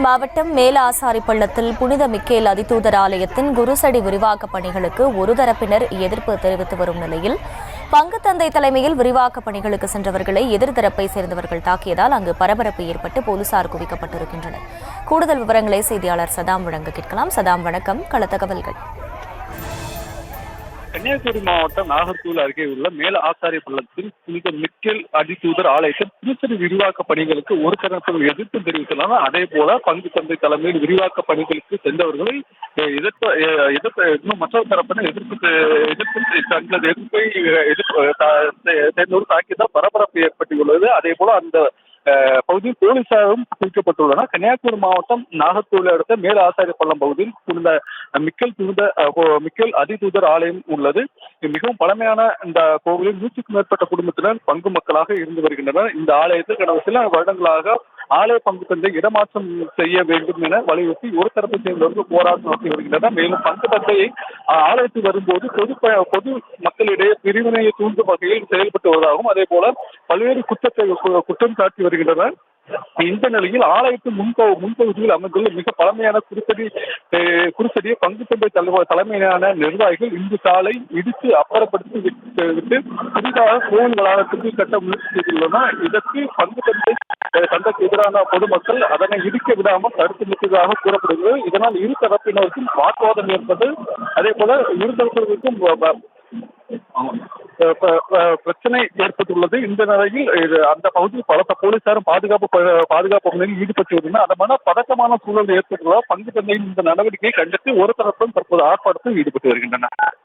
மாவட்டம் மேல ஆசாரிப்பள்ளத்தில் புனித மிக்கேல் அதிதூதர் ஆலயத்தின் குருசடி விரிவாக்கப் பணிகளுக்கு ஒரு தரப்பினர் எதிர்ப்பு தெரிவித்து வரும் நிலையில் பங்குத்தந்தை தலைமையில் விரிவாக்கப் பணிகளுக்கு சென்றவர்களை எதிர்த்தரப்பை சேர்ந்தவர்கள் தாக்கியதால் அங்கு பரபரப்பு ஏற்பட்டு போலீசார் குவிக்கப்பட்டிருக்கின்றனர். கூடுதல் விவரங்களை செய்தியாளர் சதாம் வழங்க கேட்கலாம். சதாம், வணக்கம். கள தகவல்கள். கன்னியாகுமரி மாவட்டம் நாகர்கோவில் அருகே உள்ள மேல ஆசாரிப்பள்ளத்தில் புனித மிக்கேல் அதிதூதர் ஆலயத்தில் திருச்சடி விரிவாக்க பணிகளுக்கு ஒரு தரப்பில் எதிர்ப்பு தெரிவித்தனர். அதே போல பங்கு தந்தை தலைமையில் விரிவாக்க பணிகளுக்கு சென்றவர்களை இன்னும் மற்றொரு தரப்பினர் தங்களது சேர்ந்தோர் தாக்கியதால் பரபரப்பு ஏற்பட்டுள்ளது. அதே போல அந்த பகுதியில் போலீசாரும் குவிக்கப்பட்டுள்ளனர். கன்னியாகுமரி மாவட்டம் நாகர்கோவில் அடுத்த மேல ஆசாரிப்பள்ளம் பகுதியில் புனித மிக்கேல் அதிதூதர் ஆலயம் உள்ளது. மிகவும் பழமையான இந்த கோவிலில் 100க்கும் மேற்பட்ட குடும்பத்தினர் பங்கு மக்களாக இருந்து வருகின்றனர். இந்த ஆலயத்தில் கடந்த சில வருடங்களாக ஆலய பங்கு தந்தை இடமாற்றம் செய்ய வேண்டும் என வலியுறுத்தி ஒரு தரப்பை சேர்ந்தவர்கள் போராட்டம் நடத்தி வருகின்றனர். மேலும் பங்கு தந்தையை ஆலயத்தில் வரும்போது பொது மக்களிடையே பிரிவினையை தூண்டும் வகையில் செயல்பட்டு வருவதாகவும் அதே போல பல்வேறு குற்றம் சாட்டி வருகின்றனர். இந்த நிலையில் ஆலயத்தின் முன்பகுதியில் அமைந்துள்ள மிக பழமையான குருசடியை பங்கு தந்தை தலைமையிலான நிர்வாகிகள் இன்று காலை இடித்து அப்புறப்படுத்தி விட்டு புதிதாக கோவில் வளாகத்துக்கு கட்ட முயற்சி செய்துள்ளனர். இதற்கு பங்கு தந்தைக்கு எதிரான பொதுமக்கள் அதனை இடிக்க விடாமல் தடுத்து நிறுத்ததாக கூறப்படுகிறது. இதனால் இரு தரப்பினருக்கும் வாக்குவாதம் ஏற்பட்டு அதே போல இரு தரப்பினருக்கும் பிரச்சனை ஏற்பட்டுள்ளது. இந்த நிலையில் அந்த பகுதியில் பலத்த போலீசாரும் பாதுகாப்பு பணியில் ஈடுபட்டு வருகின்றனர். அதமான பதட்டமான சூழல் ஏற்பட்டுள்ளதால் பங்கு தந்தையின் இந்த நடவடிக்கையை கண்டித்து ஒரு தரப்பும் தற்போது ஆர்ப்பாட்டத்தில் ஈடுபட்டு வருகின்றனர்.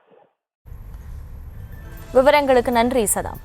விவரங்களுக்கு நன்றி சதாம்.